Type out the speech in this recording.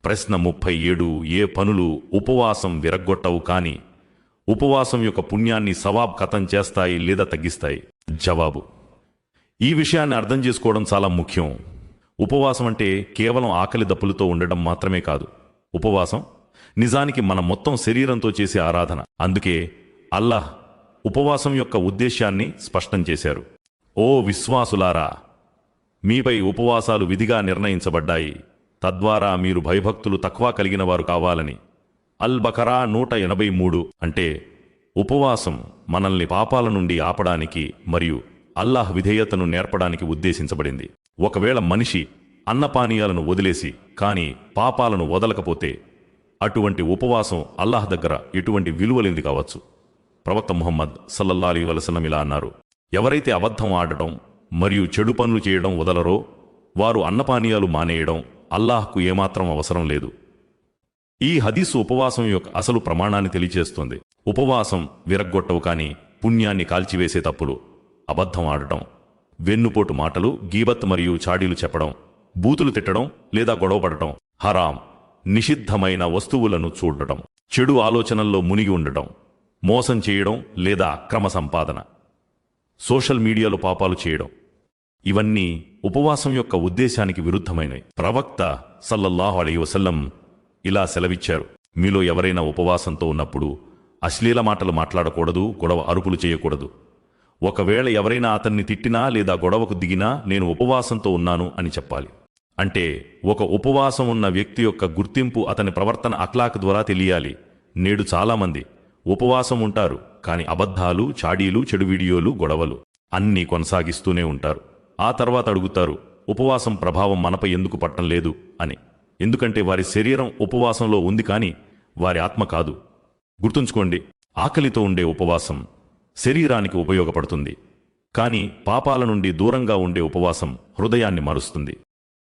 ప్రశ్న 37. ఏ పనులు ఉపవాసం విరగ్గొట్టవు కాని ఉపవాసం యొక్క పుణ్యాన్ని సవాబ్ ఖతం చేస్తాయి లేదా తగ్గిస్తాయి? జవాబు: ఈ విషయాన్ని అర్థం చేసుకోవడం చాలా ముఖ్యం. ఉపవాసం అంటే కేవలం ఆకలి దప్పులతో ఉండడం మాత్రమే కాదు. ఉపవాసం నిజానికి మన మొత్తం శరీరంతో చేసే ఆరాధన. అందుకే అల్లాహ్ ఉపవాసం యొక్క ఉద్దేశ్యాన్ని స్పష్టం చేశారు. ఓ విశ్వాసులారా, మీపై ఉపవాసాలు విధిగా నిర్ణయించబడ్డాయి, తద్వారా మీరు భయభక్తులు తక్కువ కలిగిన వారు కావాలని. అల్ బకరా 183. అంటే ఉపవాసం మనల్ని పాపాల నుండి ఆపడానికి మరియు అల్లాహ్ విధేయతను నేర్పడానికి ఉద్దేశించబడింది. ఒకవేళ మనిషి అన్నపానీయాలను వదిలేసి కానీ పాపాలను వదలకపోతే అటువంటి ఉపవాసం అల్లాహ్ దగ్గర ఎటువంటి విలువలేనిది కావచ్చు. ప్రవక్త ముహమ్మద్ సల్లల్లాహు అలైహి వసల్లం ఇలా అన్నారు: ఎవరైతే అబద్ధం ఆడటం మరియు చెడు పనులు చేయడం వదలరో వారు అన్నపానీయాలు మానేయడం అల్లాహ్కు ఏమాత్రం అవసరం లేదు. ఈ హదీసు ఉపవాసం యొక్క అసలు ప్రమాణాన్ని తెలియజేస్తుంది. ఉపవాసం విరగ్గొట్టవు కాని పుణ్యాన్ని కాల్చివేసే తప్పులు: అబద్ధం ఆడటం, వెన్నుపోటు మాటలు, గీబత్ మరియు చాడీలు చెప్పడం, బూతులు తిట్టడం లేదా గొడవపడటం, హరాం నిషిద్ధమైన వస్తువులను చూడటం, చెడు ఆలోచనల్లో మునిగి ఉండటం, మోసం చేయడం లేదా అక్రమ సంపాదన, సోషల్ మీడియాలో పాపాలు చేయడం, ఇవన్నీ ఉపవాసం యొక్క ఉద్దేశానికి విరుద్ధమైనవి. ప్రవక్త సల్లల్లాహు అలైహి వసల్లం ఇలా సెలవిచ్చారు: మీలో ఎవరైనా ఉపవాసంతో ఉన్నప్పుడు అశ్లీల మాటలు మాట్లాడకూడదు, గొడవ అరుపులు చేయకూడదు. ఒకవేళ ఎవరైనా అతన్ని తిట్టినా లేదా గొడవకు దిగినా నేను ఉపవాసంతో ఉన్నాను అని చెప్పాలి. అంటే ఒక ఉపవాసం ఉన్న వ్యక్తి యొక్క గుర్తింపు అతని ప్రవర్తన అఖ్లాక్ ద్వారా తెలియాలి. నేడు చాలామంది ఉపవాసం ఉంటారు కానీ అబద్ధాలు, చాడీలు, చెడు వీడియోలు, గొడవలు అన్నీ కొనసాగిస్తూనే ఉంటారు. ఆ తర్వాత అడుగుతారు, ఉపవాసం ప్రభావం మనపై ఎందుకు పట్టం లేదు అని. ఎందుకంటే వారి శరీరం ఉపవాసంలో ఉంది కానీ వారి ఆత్మ కాదు. గుర్తుంచుకోండి, ఆకలితో ఉండే ఉపవాసం శరీరానికి ఉపయోగపడుతుంది, కానీ పాపాల నుండి దూరంగా ఉండే ఉపవాసం హృదయాన్ని మారుస్తుంది.